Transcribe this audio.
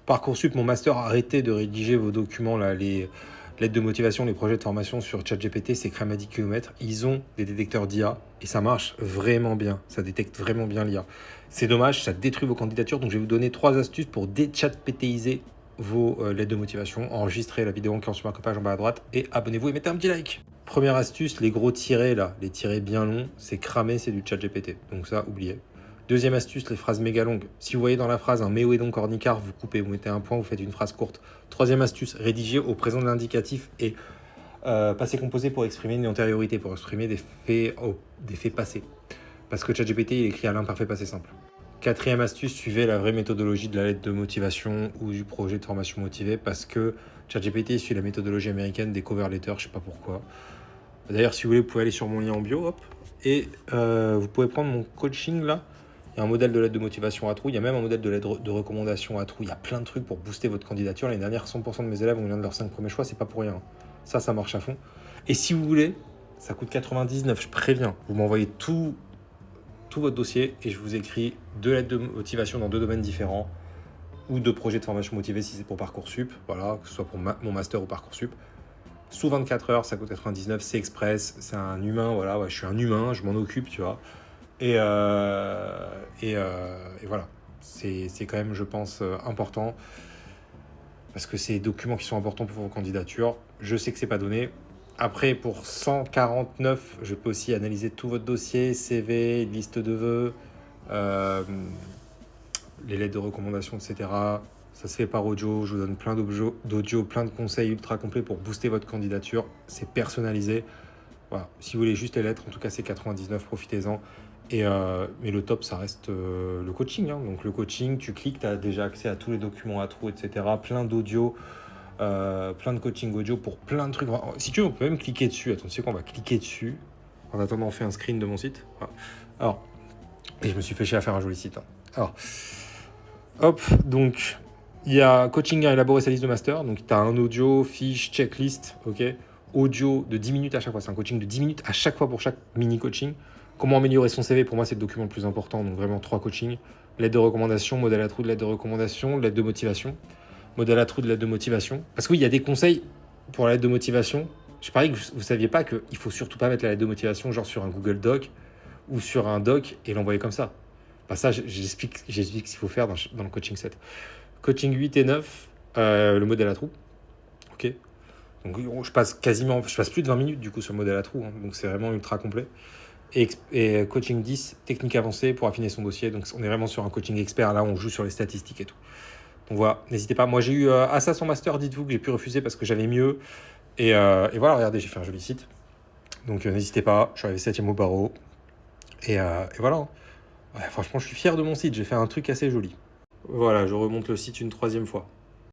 Parcoursup, mon master, arrêtez de rédiger vos documents, là, les lettres de motivation, les projets de formation sur ChatGPT, c'est crème à 10 km. Ils ont des détecteurs d'IA et ça marche vraiment bien. Ça détecte vraiment bien l'IA. C'est dommage, ça détruit vos candidatures. Donc, je vais vous donner 3 astuces pour déchatpétiser vos lettres de motivation. Enregistrez la vidéo qui est en marque-page en bas à droite et abonnez-vous et mettez un petit like. Première astuce, les gros tirets là, les tirets bien longs, c'est cramé, c'est du ChatGPT. Donc ça, oubliez. Deuxième astuce, les phrases méga longues. Si vous voyez dans la phrase un méo et donc cornicard, vous coupez, vous mettez un point, vous faites une phrase courte. Troisième astuce, rédiger au présent de l'indicatif et passé composé pour exprimer une antériorité, pour exprimer des faits passés. Parce que ChatGPT, il écrit à l'imparfait passé simple. Quatrième astuce, suivez la vraie méthodologie de la lettre de motivation ou du projet de formation motivé parce que ChatGPT suit la méthodologie américaine des cover letters, je sais pas pourquoi. D'ailleurs, si vous voulez, vous pouvez aller sur mon lien en bio, hop, et vous pouvez prendre mon coaching là. Il y a un modèle de lettre de motivation à trous, il y a même un modèle de lettre de recommandation à trous. Il y a plein de trucs pour booster votre candidature. L'année dernière, 100% de mes élèves ont eu l'un de leurs 5 premiers choix, c'est pas pour rien. Ça marche à fond. Et si vous voulez, ça coûte 99, je préviens. Vous m'envoyez tout votre dossier et je vous écris 2 lettres de motivation dans 2 domaines différents ou 2 projets de formation motivés si c'est pour Parcoursup, voilà, que ce soit pour mon master ou Parcoursup. Sous 24 heures, ça coûte 99, c'est express, c'est un humain, voilà, ouais, je suis un humain, je m'en occupe, tu vois. Et voilà, c'est quand même, je pense, important parce que c'est des documents qui sont importants pour vos candidatures. Je sais que c'est pas donné. Après, pour 149, je peux aussi analyser tout votre dossier, CV, liste de vœux, les lettres de recommandation, etc. Ça se fait par audio. Je vous donne plein d'audio, plein de conseils ultra complets pour booster votre candidature. C'est personnalisé. Voilà. Si vous voulez juste les lettres, en tout cas, c'est 99, profitez-en. Mais le top, ça reste le coaching. Hein. Donc le coaching, tu cliques, tu as déjà accès à tous les documents à trous, etc. Plein d'audio, plein de coaching audio pour plein de trucs. Si tu veux, on peut même cliquer dessus. Attends, tu sais quoi, on va cliquer dessus. En attendant, on fait un screen de mon site. Voilà. Alors, et je me suis fait chier à faire un joli site. Hein. Alors, hop, donc, il y a coaching à élaborer sa liste de master. Donc, tu as un audio, fiche, checklist, ok. Audio de 10 minutes à chaque fois. C'est un coaching de 10 minutes à chaque fois pour chaque mini-coaching. Comment améliorer son CV, pour moi, c'est le document le plus important. Donc, vraiment 3 coachings. Lettre de recommandation, modèle à trous de lettre de recommandation, lettre de motivation. Modèle à trous de lettre de motivation. Parce qu'il y a des conseils pour la lettre de motivation. Je parie que vous ne saviez pas qu'il ne faut surtout pas mettre la lettre de motivation genre sur un Google Doc ou sur un doc et l'envoyer comme ça. Bah ça, j'explique ce qu'il faut faire dans le coaching 7. Coaching 8 et 9, le modèle à trous. Ok. Donc je passe plus de 20 minutes du coup sur le modèle à trous. Hein, donc c'est vraiment ultra complet. Et coaching 10, technique avancée pour affiner son dossier. Donc on est vraiment sur un coaching expert. Là, on joue sur les statistiques et tout. Donc voilà, n'hésitez pas. Moi, j'ai eu Assas en master, dites-vous que j'ai pu refuser parce que j'avais mieux. Et voilà, regardez, j'ai fait un joli site. Donc n'hésitez pas, je suis arrivé 7e au barreau. Et voilà. Ouais, franchement, je suis fier de mon site. J'ai fait un truc assez joli. Voilà, je remonte le site une 3e fois.